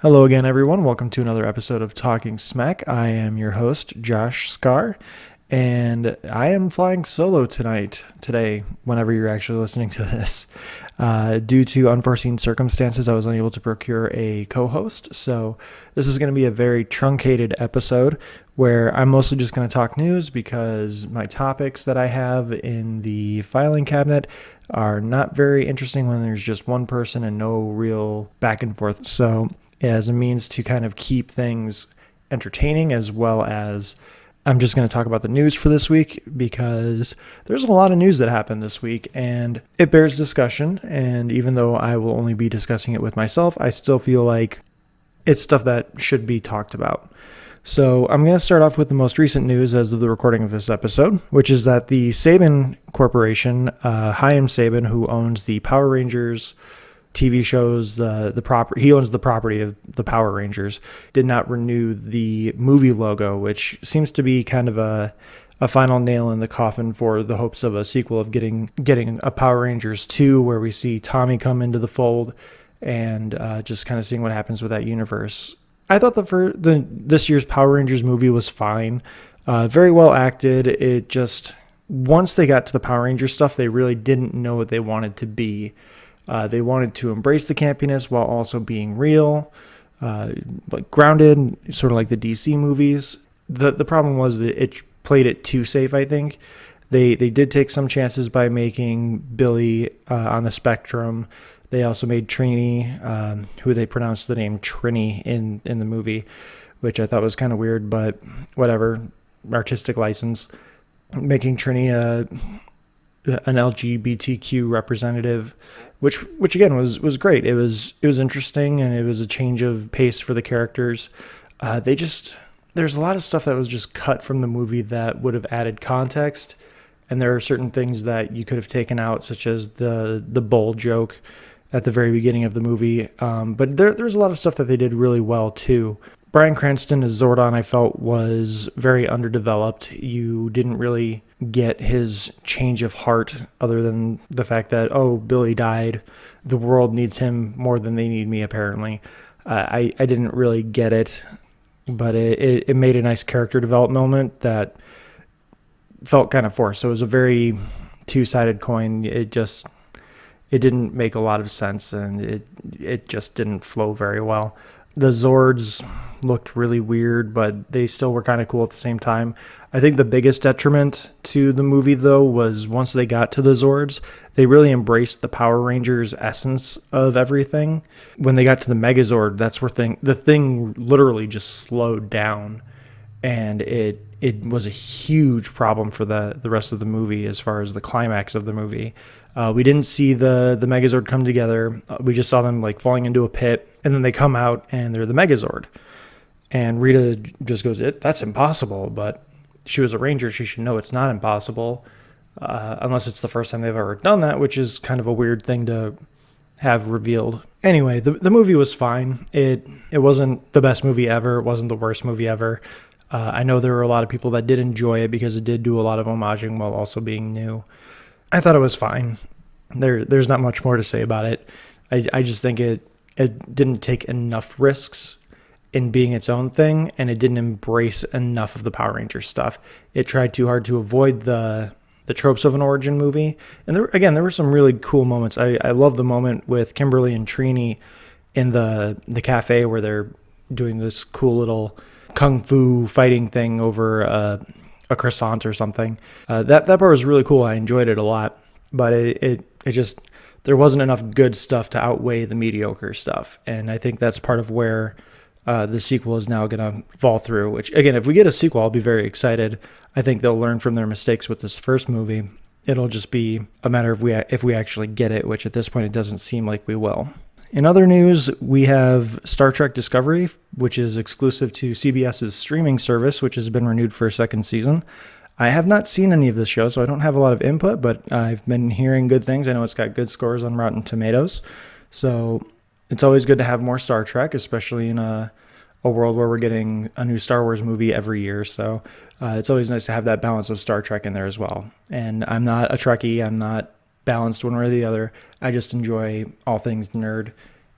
Hello again, everyone. Welcome to another episode of Talking Smack. I am your host, Josh Scar, and I am flying solo today, whenever you're actually listening to this. Due to unforeseen circumstances, I was unable to procure a co-host, so this is going to be a very truncated episode where I'm mostly just going to talk news because my topics that I have in the filing cabinet are not very interesting when there's just one person and no real back and forth. So as a means to kind of keep things entertaining, as well as I'm just going to talk about the news for this week because there's a lot of news that happened this week and it bears discussion. And even though I will only be discussing it with myself, I still feel like it's stuff that should be talked about. So I'm going to start off with the most recent news as of the recording of this episode, which is that the Saban Corporation, Chaim Saban, who owns the Power Rangers TV shows, he owns the property of the Power Rangers, did not renew the movie logo, which seems to be kind of a final nail in the coffin for the hopes of a sequel of getting a Power Rangers 2, where we see Tommy come into the fold and just kind of seeing what happens with that universe. I thought this year's Power Rangers movie was fine, very well acted. It just, once they got to the Power Rangers stuff, they really didn't know what they wanted to be. They wanted to embrace the campiness while also being real, like grounded, sort of like the DC movies. The problem was that it played it too safe, I think. They did take some chances by making Billy on the spectrum. They also made Trini, who they pronounced the name Trini in the movie, which I thought was kind of weird, but whatever, artistic license. Making Trini an LGBTQ representative, which again was great. It was interesting, and it was a change of pace for the characters. There's a lot of stuff that was just cut from the movie that would have added context, and there are certain things that you could have taken out, such as the bull joke at the very beginning of the movie. But there's a lot of stuff that they did really well too. Bryan Cranston as Zordon, I felt, was very underdeveloped. You didn't really get his change of heart, other than the fact that, oh, Billy died. The world needs him more than they need me, apparently. I didn't really get it, but it made a nice character development moment that felt kind of forced. So it was a very two-sided coin. It didn't make a lot of sense, and it just didn't flow very well. The Zords looked really weird, but they still were kind of cool at the same time. I think the biggest detriment to the movie, though, was once they got to the Zords, they really embraced the Power Rangers essence of everything. When they got to the Megazord, that's where the thing literally just slowed down, and it was a huge problem for the rest of the movie as far as the climax of the movie. We didn't see the Megazord come together. We just saw them like falling into a pit, and then they come out and they're the Megazord. And Rita just goes, that's impossible, but she was a ranger. She should know it's not impossible, unless it's the first time they've ever done that, which is kind of a weird thing to have revealed. Anyway, the movie was fine. It wasn't the best movie ever. It wasn't the worst movie ever. I know there were a lot of people that did enjoy it because it did do a lot of homaging while also being new. I thought it was fine. There's not much more to say about it. I just think it didn't take enough risks in being its own thing, and it didn't embrace enough of the Power Rangers stuff. It tried too hard to avoid the tropes of an origin movie. And there were some really cool moments. I love the moment with Kimberly and Trini in the cafe where they're doing this cool little kung fu fighting thing over a croissant or something. That part was really cool. I enjoyed it a lot, but it just, there wasn't enough good stuff to outweigh the mediocre stuff. And I think that's part of where the sequel is now going to fall through, which, again, if we get a sequel, I'll be very excited. I think they'll learn from their mistakes with this first movie. It'll just be a matter of if we actually get it, which at this point it doesn't seem like we will. In other news, we have Star Trek Discovery, which is exclusive to CBS's streaming service, which has been renewed for a second season. I have not seen any of this show, so I don't have a lot of input, but I've been hearing good things. I know it's got good scores on Rotten Tomatoes. So it's always good to have more Star Trek, especially in a world where we're getting a new Star Wars movie every year. So it's always nice to have that balance of Star Trek in there as well. And I'm not a Trekkie. I'm not balanced one way or the other. I just enjoy all things nerd.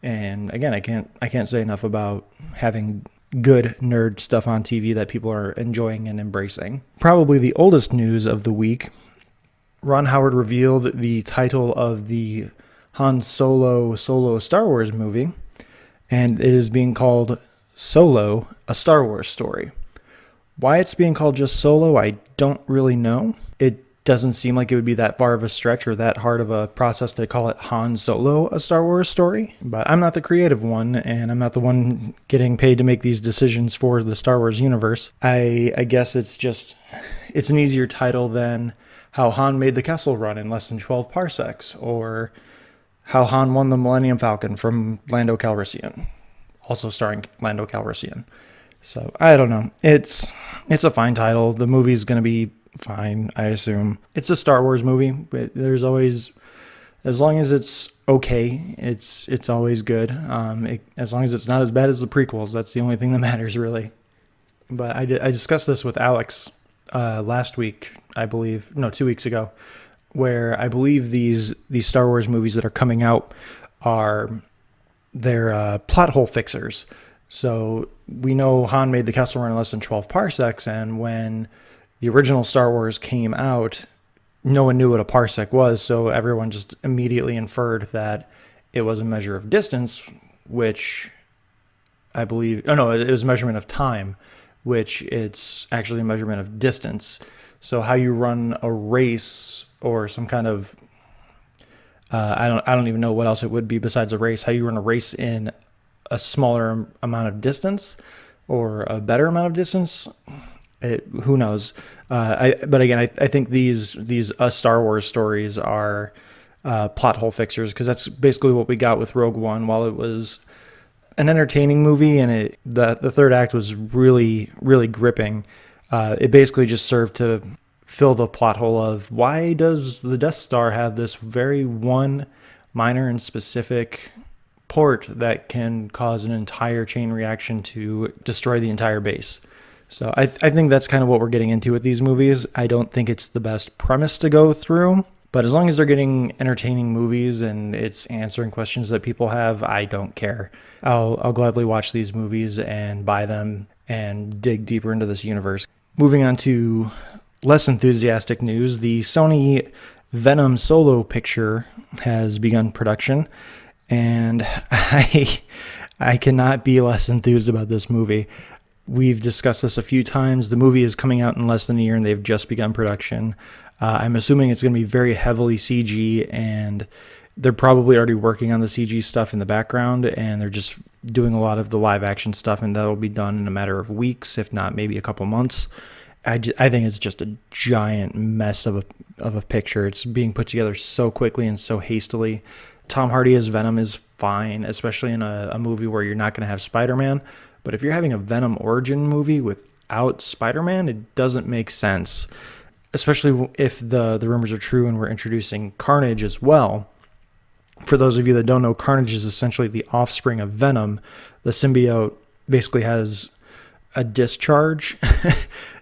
And again, I can't say enough about having good nerd stuff on TV that people are enjoying and embracing. Probably the oldest news of the week, Ron Howard revealed the title of the Han Solo Star Wars movie, and it is being called Solo, a Star Wars story. Why it's being called just Solo, I don't really know. It doesn't seem like it would be that far of a stretch or that hard of a process to call it Han Solo, a Star Wars story. But I'm not the creative one, and I'm not the one getting paid to make these decisions for the Star Wars universe. I guess it's an easier title than how Han made the Kessel Run in less than 12 parsecs, or how Han won the Millennium Falcon from Lando Calrissian, also starring Lando Calrissian. So I don't know. It's a fine title. The movie's going to be fine, I assume. It's a Star Wars movie, but there's always, as long as it's okay, it's always good. As long as it's not as bad as the prequels, that's the only thing that matters, really. But I discussed this with Alex last week, I believe, no, 2 weeks ago, where I believe these Star Wars movies that are coming out they're plot hole fixers. So we know Han made the Kessel Run in less than 12 parsecs, and when the original Star Wars came out, no one knew what a parsec was, so everyone just immediately inferred that it was a measure of distance, which I believe, it was a measurement of time, which it's actually a measurement of distance. So how you run a race or some kind of, I don't even know what else it would be besides a race, how you run a race in a smaller amount of distance or a better amount of distance, who knows? But again, I think these Star Wars stories are plot hole fixers, because that's basically what we got with Rogue One. While it was an entertaining movie and the third act was really, really gripping, it basically just served to fill the plot hole of why does the Death Star have this very one minor and specific port that can cause an entire chain reaction to destroy the entire base. So I think that's kind of what we're getting into with these movies. I don't think it's the best premise to go through, but as long as they're getting entertaining movies and it's answering questions that people have, I don't care. I'll gladly watch these movies and buy them and dig deeper into this universe. Moving on to less enthusiastic news, the Sony Venom solo picture has begun production, and I cannot be less enthused about this movie. We've discussed this a few times. The movie is coming out in less than a year, and they've just begun production. I'm assuming it's going to be very heavily CG, and they're probably already working on the CG stuff in the background, and they're just doing a lot of the live action stuff, and that'll be done in a matter of weeks, if not maybe a couple months. I think it's just a giant mess of a picture. It's being put together so quickly and so hastily. Tom Hardy as Venom is fine, especially in a movie where you're not going to have Spider-Man. But if you're having a Venom origin movie without Spider-Man, it doesn't make sense, especially if the rumors are true and we're introducing Carnage as well. For those of you that don't know, Carnage is essentially the offspring of Venom. The symbiote basically has a discharge,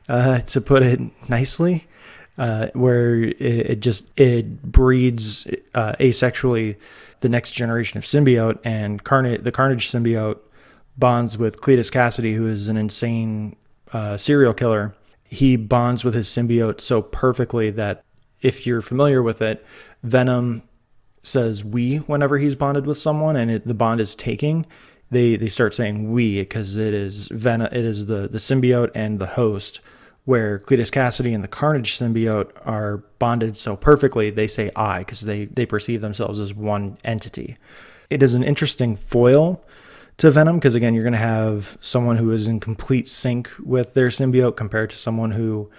to put it nicely, where it breeds asexually the next generation of symbiote, and the Carnage symbiote bonds with Cletus Cassidy, who is an insane serial killer. He bonds with his symbiote so perfectly that, if you're familiar with it, Venom says "we" whenever he's bonded with someone, and the bond is taking. They start saying "we" because it is the symbiote and the host. Where Cletus Cassidy and the Carnage symbiote are bonded so perfectly, they say "I" because they perceive themselves as one entity. It is an interesting foil to Venom because, again, you're going to have someone who is in complete sync with their symbiote compared to someone who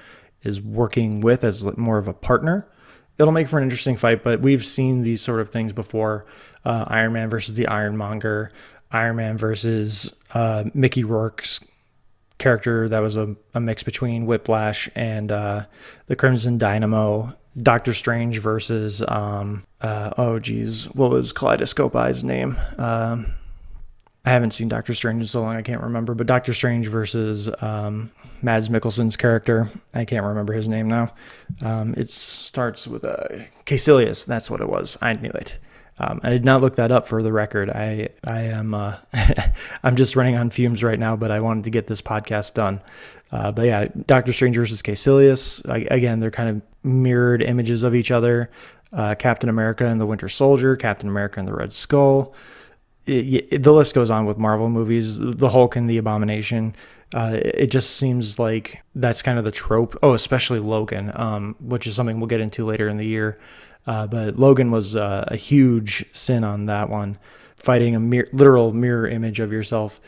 is working with as more of a partner. It'll make for an interesting fight, but we've seen these sort of things before. Iron Man versus the Ironmonger, Iron Man versus Mickey Rourke's character that was a mix between Whiplash and the Crimson Dynamo. Doctor Strange versus what was Kaleidoscope Eye's name? I haven't seen Doctor Strange in so long I can't remember, but Doctor Strange versus Mads Mikkelsen's character. I can't remember his name now. It starts with Caecilius. That's what it was. I knew it. I did not look that up for the record. I am I'm just running on fumes right now, but I wanted to get this podcast done. But yeah, Doctor Strange versus Caecilius. Again, they're kind of mirrored images of each other. Captain America and the Winter Soldier, Captain America and the Red Skull. The list goes on with Marvel movies, the Hulk and the Abomination. It just seems like that's kind of the trope. Oh, especially Logan, which is something we'll get into later in the year. But Logan was a huge sin on that one, fighting a literal mirror image of yourself.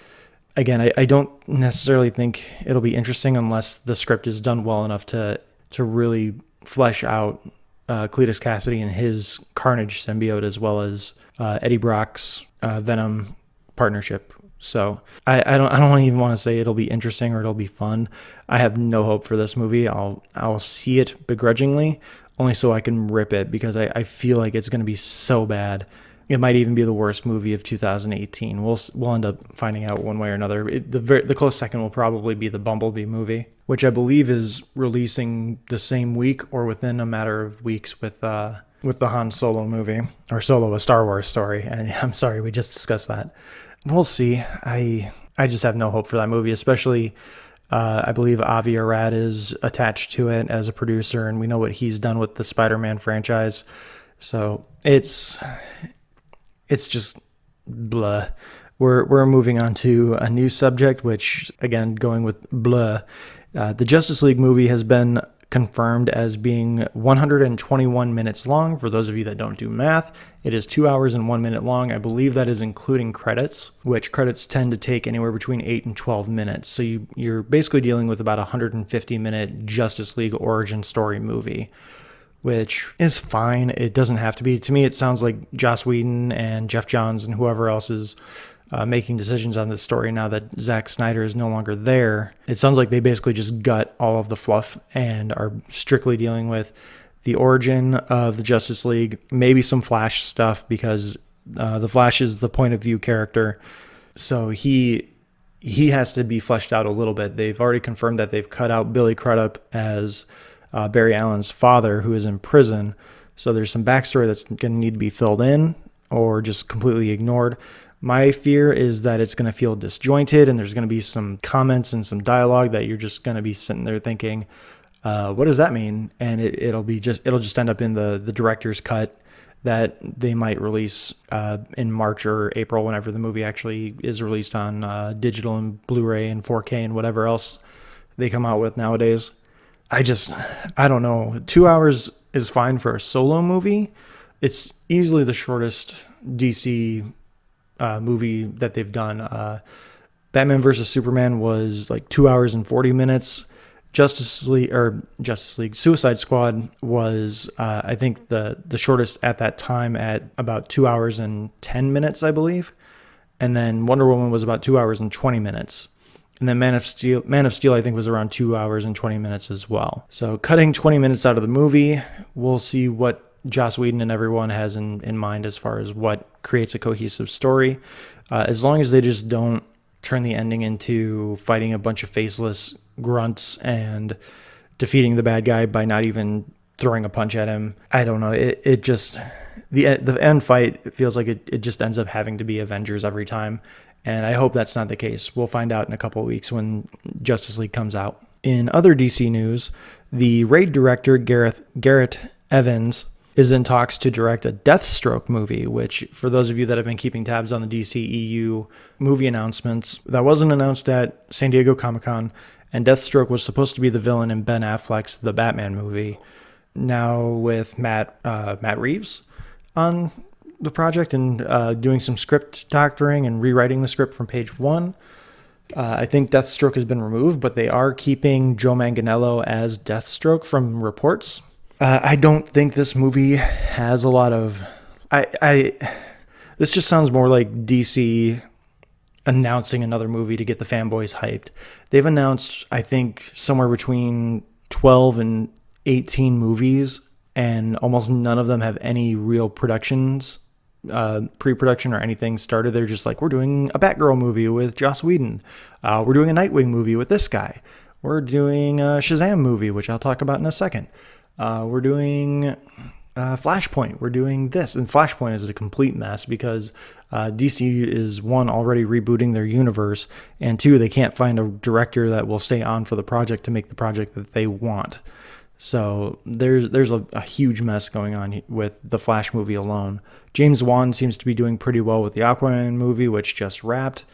Again, I don't necessarily think it'll be interesting unless the script is done well enough to really flesh out Cletus Cassidy and his Carnage symbiote, as well as Eddie Brock's Venom partnership. So I don't even want to say it'll be interesting or it'll be fun. I have no hope for this movie. I'll see it begrudgingly, only so I can rip it, because I feel like it's going to be so bad. It might even be the worst movie of 2018. We'll end up finding out one way or another. The close second will probably be the Bumblebee movie, which I believe is releasing the same week or within a matter of weeks with the Han Solo movie, or Solo, a Star Wars story. And I'm sorry, we just discussed that. We'll see. I just have no hope for that movie, especially I believe Avi Arad is attached to it as a producer, and we know what he's done with the Spider-Man franchise. So it's just blah. We're moving on to a new subject, which, again, going with blah. The Justice League movie has been confirmed as being 121 minutes long. For those of you that don't do math, it is 2 hours and 1 minute long. I believe that is including credits, which credits tend to take anywhere between 8 and 12 minutes. So you're basically dealing with about a 150-minute Justice League origin story movie, which is fine. It doesn't have to be. To me, it sounds like Joss Whedon and Jeff Johns and whoever else is making decisions on this story now that Zack Snyder is no longer there. It sounds like they basically just gut all of the fluff and are strictly dealing with the origin of the Justice League, maybe some Flash stuff, because the Flash is the point of view character. So he has to be fleshed out a little bit. They've already confirmed that they've cut out Billy Crudup as Barry Allen's father, who is in prison. So there's some backstory that's going to need to be filled in or just completely ignored. My fear is that it's going to feel disjointed, and there's going to be some comments and some dialogue that you're just going to be sitting there thinking, what does that mean? And it'll just end up in the director's cut that they might release in March or April, whenever the movie actually is released on digital and Blu-ray and 4K and whatever else they come out with nowadays. I don't know. 2 hours is fine for a solo movie. It's easily the shortest DC movie that they've done. Batman versus Superman was like 2 hours and 40 minutes. Justice League Suicide Squad was I think the shortest at that time at about 2 hours and 10 minutes, I believe. And then Wonder Woman was about 2 hours and 20 minutes. And then Man of Steel, I think, was around 2 hours and 20 minutes as well. So cutting 20 minutes out of the movie, we'll see what Joss Whedon and everyone has in mind as far as what creates a cohesive story. As long as they just don't turn the ending into fighting a bunch of faceless grunts and defeating the bad guy by not even throwing a punch at him. I don't know. It just, the end fight feels like it just ends up having to be Avengers every time. And I hope that's not the case. We'll find out in a couple of weeks when Justice League comes out. In other DC news, the Raid director Garrett Evans is in talks to direct a Deathstroke movie, which, for those of you that have been keeping tabs on the DCEU movie announcements, that wasn't announced at San Diego Comic-Con, and Deathstroke was supposed to be the villain in Ben Affleck's The Batman movie. Now with Matt Reeves on the project and doing some script doctoring and rewriting the script from page one. I think Deathstroke has been removed, but they are keeping Joe Manganiello as Deathstroke from reports. I don't think this movie has a lot of... This just sounds more like DC announcing another movie to get the fanboys hyped. They've announced, I think, somewhere between 12 and 18 movies, and almost none of them have any real productions, pre-production or anything started. They're just like, we're doing a Batgirl movie with Joss Whedon. We're doing a Nightwing movie with this guy. We're doing a Shazam movie, which I'll talk about in a second. We're doing Flashpoint, we're doing this. And Flashpoint is a complete mess because DC is, one, already rebooting their universe, and two, they can't find a director that will stay on for the project to make the project that they want. So there's a huge mess going on with the Flash movie alone. James Wan seems to be doing pretty well with the Aquaman movie, which just wrapped.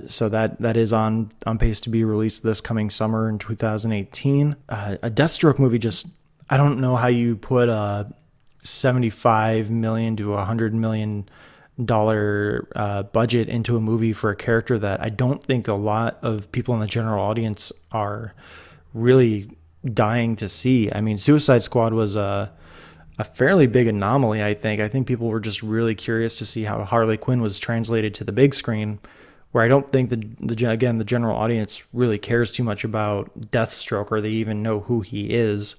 So that is on pace to be released this coming summer in 2018. A Deathstroke movie, just, I don't know how you put a $75 million to $100 million budget into a movie for a character that I don't think a lot of people in the general audience are really dying to see. I mean, Suicide Squad was a fairly big anomaly, I think. I think people were just really curious to see how Harley Quinn was translated to the big screen, where I don't think the general audience really cares too much about Deathstroke, or they even know who he is.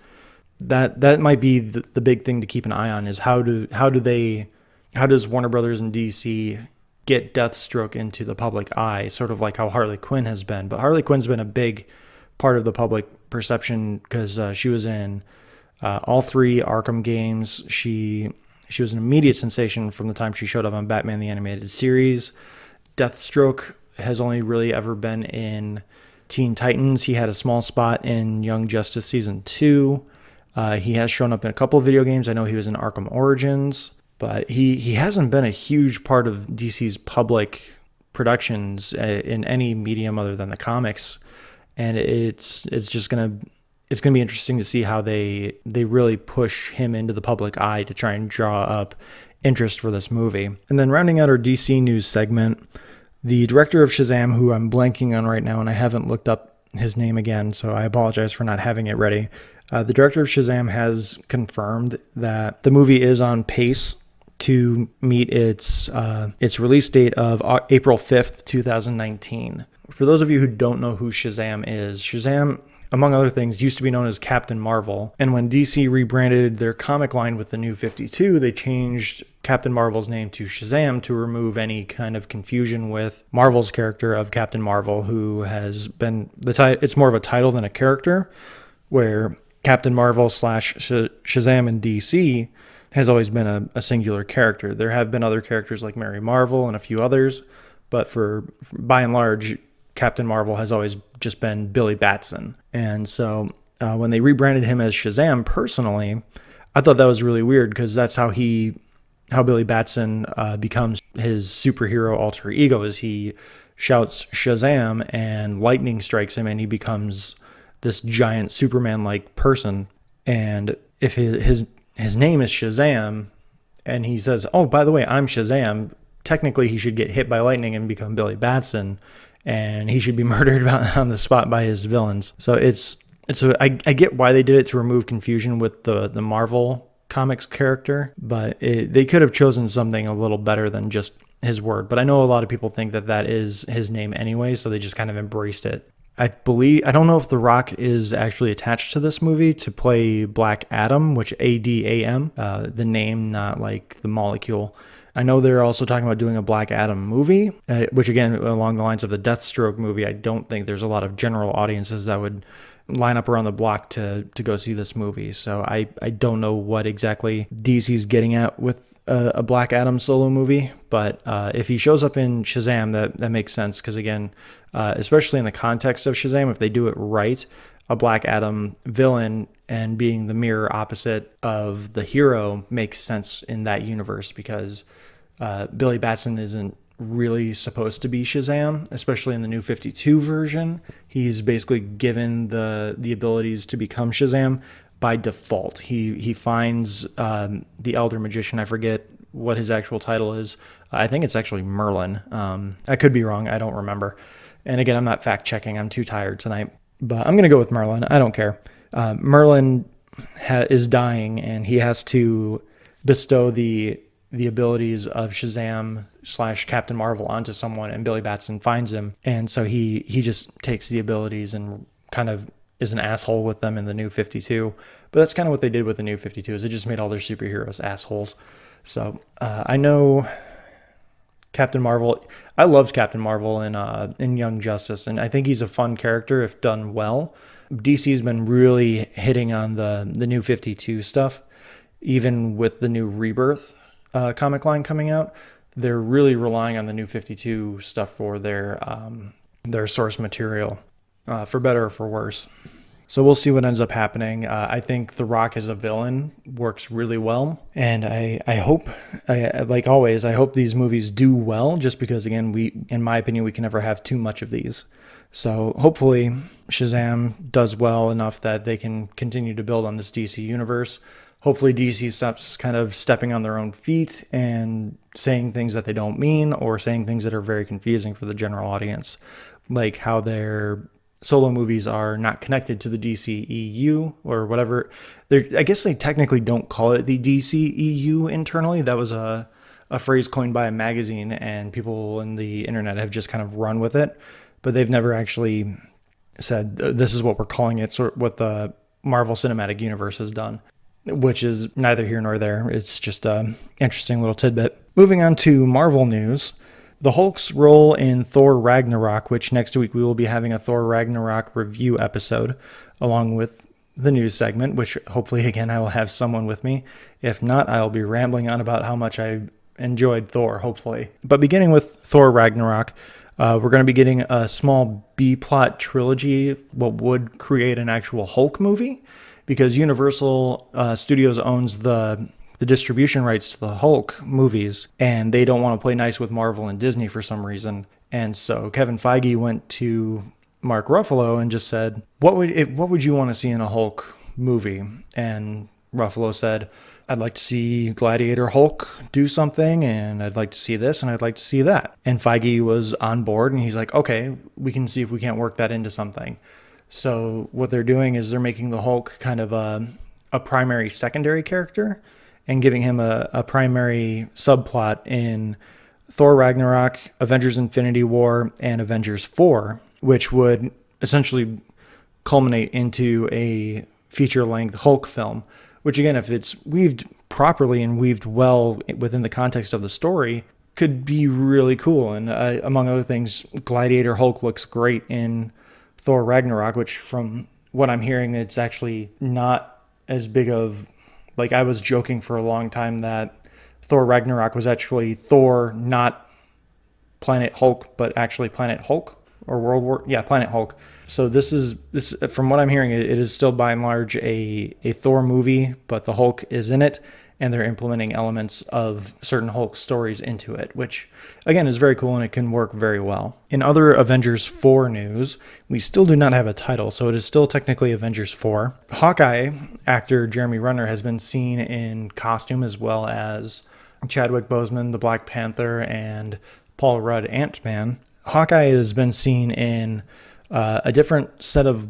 That might be the big thing to keep an eye on, is how does Warner Brothers and DC get Deathstroke into the public eye, sort of like how Harley Quinn has been. But Harley Quinn's been a big part of the public perception because she was in all three Arkham games. She was an immediate sensation from the time she showed up on Batman the Animated Series. Deathstroke has only really ever been in Teen Titans. He had a small spot in Young Justice Season 2. He has shown up in a couple of video games. I know he was in Arkham Origins, but he hasn't been a huge part of DC's public productions in any medium other than the comics. And it's gonna be interesting to see how they really push him into the public eye to try and draw up interest for this movie. And then rounding out our DC news segment, the director of Shazam, who I'm blanking on right now, and I haven't looked up his name again, so I apologize for not having it ready. The director of Shazam has confirmed that the movie is on pace to meet its release date of April 5th, 2019. For those of you who don't know who Shazam is, Shazam, among other things, used to be known as Captain Marvel. And when DC rebranded their comic line with the New 52, they changed Captain Marvel's name to Shazam to remove any kind of confusion with Marvel's character of Captain Marvel, who has been it's more of a title than a character, where Captain Marvel / Shazam in DC has always been a singular character. There have been other characters like Mary Marvel and a few others, but by and large, Captain Marvel has always just been Billy Batson. And so when they rebranded him as Shazam, personally, I thought that was really weird, because that's how Billy Batson becomes his superhero alter ego, is he shouts Shazam and lightning strikes him and he becomes this giant Superman-like person. And if his name is Shazam and he says, "Oh, by the way, I'm Shazam," technically he should get hit by lightning and become Billy Batson, and he should be murdered on the spot by his villains. So I get why they did it, to remove confusion with the Marvel Comics character, but they could have chosen something a little better than just his word. But I know a lot of people think that is his name anyway, so they just kind of embraced it. I don't know if The Rock is actually attached to this movie to play Black Adam, which ADAM, the name, not like the molecule. I know they're also talking about doing a Black Adam movie, which again, along the lines of the Deathstroke movie, I don't think there's a lot of general audiences that would line up around the block to go see this movie. So I don't know what exactly DC's getting at with a Black Adam solo movie, but if he shows up in Shazam, that makes sense, because again, especially in the context of Shazam, if they do it right, a Black Adam villain and being the mirror opposite of the hero makes sense in that universe, because Billy Batson isn't really supposed to be Shazam, especially in the New 52 version. He's basically given the abilities to become Shazam by default. He finds the elder magician. I forget what his actual title is. I think it's actually Merlin. I could be wrong. I don't remember. And again, I'm not fact checking. I'm too tired tonight. But I'm going to go with Merlin. I don't care. Merlin is dying, and he has to bestow the abilities of Shazam / Captain Marvel onto someone, and Billy Batson finds him. And so he just takes the abilities and kind of is an asshole with them in the New 52. But that's kind of what they did with the New 52, is it just made all their superheroes assholes. So I know Captain Marvel. I loved Captain Marvel in Young Justice, and I think he's a fun character if done well. DC's been really hitting on the New 52 stuff, even with the new Rebirth comic line coming out, they're really relying on the New 52 stuff for their source material, for better or for worse. So we'll see what ends up happening. I think The Rock as a villain works really well. And I hope, like always, I hope these movies do well, just because, again, in my opinion, we can never have too much of these. So hopefully Shazam does well enough that they can continue to build on this DC universe. Hopefully DC stops kind of stepping on their own feet and saying things that they don't mean, or saying things that are very confusing for the general audience, like how their solo movies are not connected to the DCEU or whatever. I guess they technically don't call it the DCEU internally. That was a phrase coined by a magazine, and people in the internet have just kind of run with it. But they've never actually said, this is what we're calling it, sort of what the Marvel Cinematic Universe has done, which is neither here nor there. It's just an interesting little tidbit. Moving on to Marvel news. The Hulk's role in Thor Ragnarok, which next week we will be having a Thor Ragnarok review episode, along with the news segment, which hopefully, again, I will have someone with me. If not, I'll be rambling on about how much I enjoyed Thor, hopefully. But beginning with Thor Ragnarok, we're going to be getting a small B-plot trilogy, what would create an actual Hulk movie, because Universal Studios owns the distribution rights to the Hulk movies, and they don't want to play nice with Marvel and Disney for some reason. And so Kevin Feige went to Mark Ruffalo and just said, what would you want to see in a Hulk movie? And Ruffalo said, I'd like to see Gladiator Hulk do something, and I'd like to see this, and I'd like to see that. And Feige was on board, and he's like, okay, we can see if we can't work that into something. So what they're doing is they're making the Hulk kind of a primary secondary character, and giving him a primary subplot in Thor Ragnarok, Avengers Infinity War, and Avengers 4, which would essentially culminate into a feature-length Hulk film, which, again, if it's weaved properly and weaved well within the context of the story, could be really cool. And among other things, Gladiator Hulk looks great in Thor Ragnarok, which, from what I'm hearing, it's actually not as big of... Like, I was joking for a long time that Thor Ragnarok was actually Thor, not Planet Hulk, but actually Planet Hulk, or Planet Hulk. So this, from what I'm hearing, it is still by and large a Thor movie, but the Hulk is in it, and they're implementing elements of certain Hulk stories into it, which, again, is very cool, and it can work very well. In other Avengers 4 news, we still do not have a title, so it is still technically Avengers 4. Hawkeye actor Jeremy Renner has been seen in costume, as well as Chadwick Boseman, the Black Panther, and Paul Rudd, Ant-Man. Hawkeye has been seen in a different set of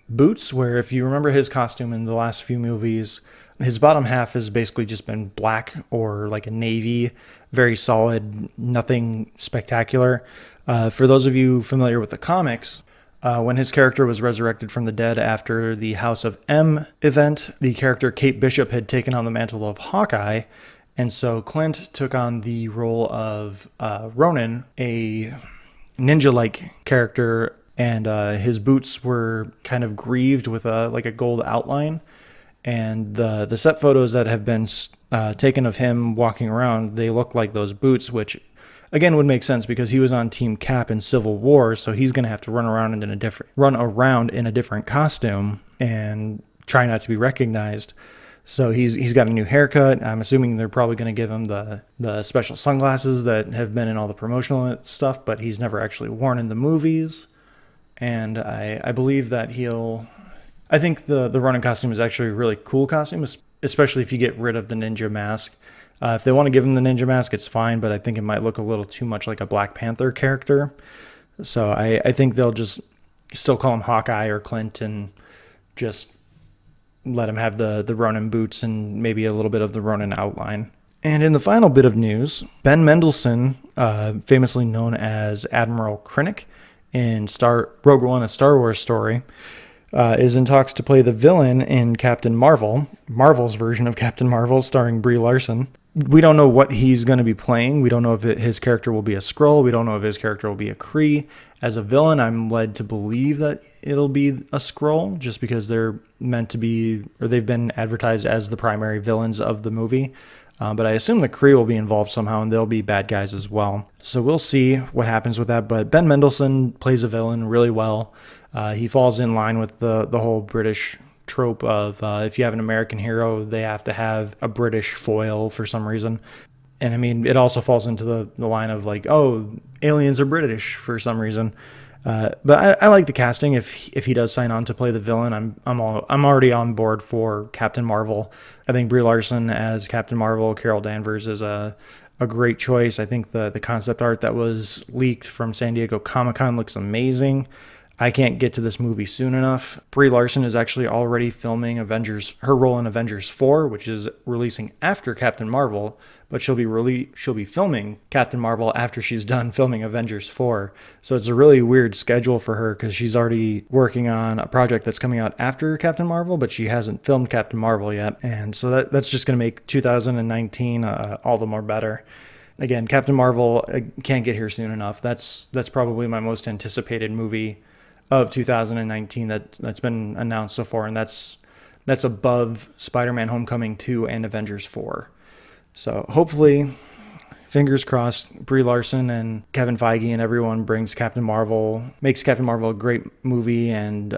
boots, where if you remember his costume in the last few movies, his bottom half has basically just been black or like a navy, very solid, nothing spectacular. For those of you familiar with the comics, when his character was resurrected from the dead after the House of M event, the character Kate Bishop had taken on the mantle of Hawkeye, and so Clint took on the role of Ronin, a ninja-like character, and his boots were kind of greaved with a gold outline. And the set photos that have been taken of him walking around, they look like those boots, which, again, would make sense because he was on Team Cap in Civil War, so he's going to have to run around in a different costume and try not to be recognized. So he's got a new haircut. I'm assuming they're probably going to give him the special sunglasses that have been in all the promotional stuff, but he's never actually worn in the movies. And I believe that I think the Ronin costume is actually a really cool costume, especially if you get rid of the ninja mask. If they want to give him the ninja mask, it's fine, but I think it might look a little too much like a Black Panther character. So I think they'll just still call him Hawkeye or Clint and just let him have the Ronin boots and maybe a little bit of the Ronin outline. And in the final bit of news, Ben Mendelsohn, famously known as Admiral Krennic in Rogue One, a Star Wars story, is in talks to play the villain in Captain Marvel, Marvel's version of Captain Marvel, starring Brie Larson. we don't know what he's going to be playing. We don't know if his character will be a Skrull. We don't know if his character will be a Kree. As a villain, I'm led to believe that it'll be a Skrull, just because they're meant to be, or they've been advertised as the primary villains of the movie. But I assume the Kree will be involved somehow, and they'll be bad guys as well. So we'll see what happens with that. But Ben Mendelsohn plays a villain really well. He falls in line with the whole British trope of if you have an American hero, they have to have a British foil for some reason. And I mean, it also falls into the line of like, oh, aliens are British for some reason. But I like the casting. If he does sign on to play the villain, I'm already on board for Captain Marvel. I think Brie Larson as Captain Marvel, Carol Danvers is a great choice. I think the concept art that was leaked from San Diego Comic-Con looks amazing. I can't get to this movie soon enough. Brie Larson is actually already filming her role in Avengers 4, which is releasing after Captain Marvel, but she'll be filming Captain Marvel after she's done filming Avengers 4. So it's a really weird schedule for her because she's already working on a project that's coming out after Captain Marvel, but she hasn't filmed Captain Marvel yet. And so that's just going to make 2019 all the more better. Again, Captain Marvel can't get here soon enough. That's probably my most anticipated movie of 2019 that's been announced so far, and that's above Spider-Man Homecoming 2 and Avengers 4. So hopefully, fingers crossed, Brie Larson and Kevin Feige and everyone makes Captain Marvel a great movie and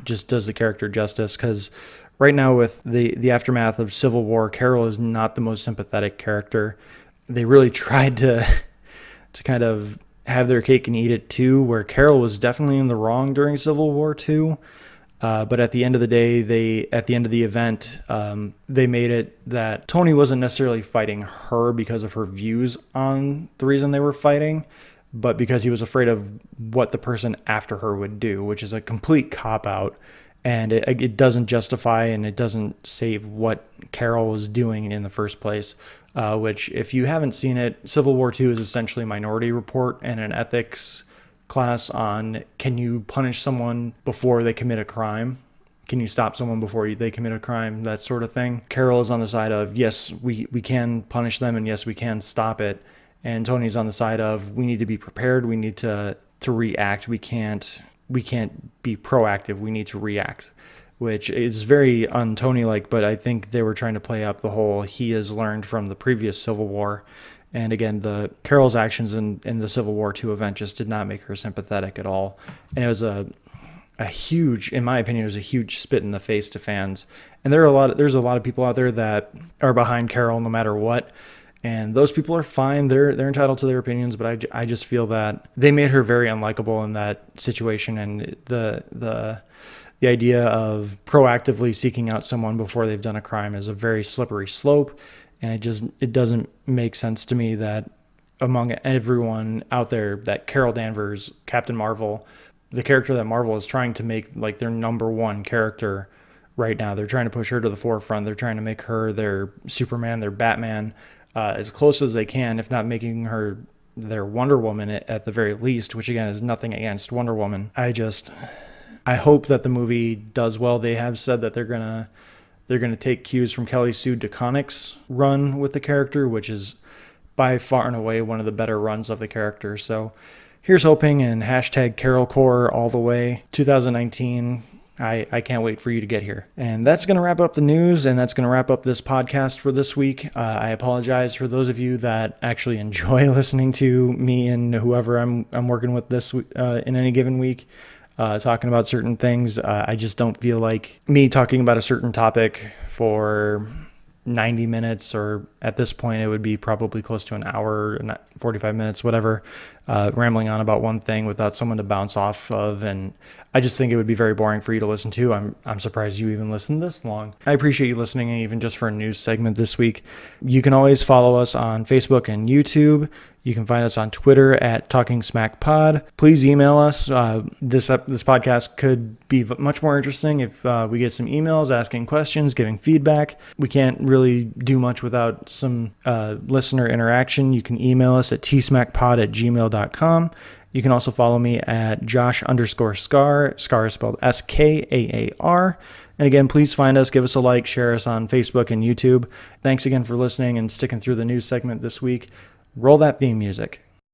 just does the character justice, because right now with the aftermath of Civil War, Carol is not the most sympathetic character. They really tried to kind of have their cake and eat it too, where Carol was definitely in the wrong during Civil War 2. But at the end of the day, at the end of the event, they made it that Tony wasn't necessarily fighting her because of her views on the reason they were fighting, but because he was afraid of what the person after her would do, which is a complete cop-out. And it doesn't justify and it doesn't save what Carol was doing in the first place, which if you haven't seen it, Civil War II is essentially Minority Report and an ethics class on can you punish someone before they commit a crime? Can you stop someone before they commit a crime? That sort of thing. Carol is on the side of, yes, we can punish them and yes, we can stop it. And Tony's on the side of, we need to be prepared. We need to react. We can't be proactive. We need to react, which is very un-Tony-like, but I think they were trying to play up the whole he has learned from the previous Civil War. And again, Carol's actions in the Civil War II event just did not make her sympathetic at all. And it was a huge, in my opinion, it was a huge spit in the face to fans. And there's a lot of people out there that are behind Carol no matter what. And those people are fine. They're entitled to their opinions, but I just feel that they made her very unlikable in that situation. And the idea of proactively seeking out someone before they've done a crime is a very slippery slope. And it doesn't make sense to me that among everyone out there that Carol Danvers, Captain Marvel, the character that Marvel is trying to make like their number one character right now, they're trying to push her to the forefront. They're trying to make her their Superman, their Batman, as close as they can, if not making her their Wonder Woman at the very least, which again is nothing against Wonder Woman. I hope that the movie does well. They have said that they're gonna take cues from Kelly Sue DeConnick's run with the character, which is by far and away one of the better runs of the character. So here's hoping, and hashtag CarolCore all the way. 2019, I can't wait for you to get here. And that's going to wrap up the news, and that's going to wrap up this podcast for this week. I apologize for those of you that actually enjoy listening to me and whoever I'm working with this in any given week. Talking about certain things. I just don't feel like me talking about a certain topic for 90 minutes, or at this point it would be probably close to an hour, 45 minutes, whatever, rambling on about one thing without someone to bounce off of. And I just think it would be very boring for you to listen to. I'm surprised you even listened this long. I appreciate you listening, even just for a news segment this week. You can always follow us on Facebook and YouTube. You can find us on Twitter at Talking Smack Pod. Please email us. This podcast could be much more interesting if we get some emails asking questions, giving feedback. We can't really do much without some listener interaction. You can email us at tsmackpod@gmail.com. You can also follow me at Josh_Scar. Scar is spelled Skaar. And again, please find us, give us a like, share us on Facebook and YouTube. Thanks again for listening and sticking through the news segment this week. Roll that theme music.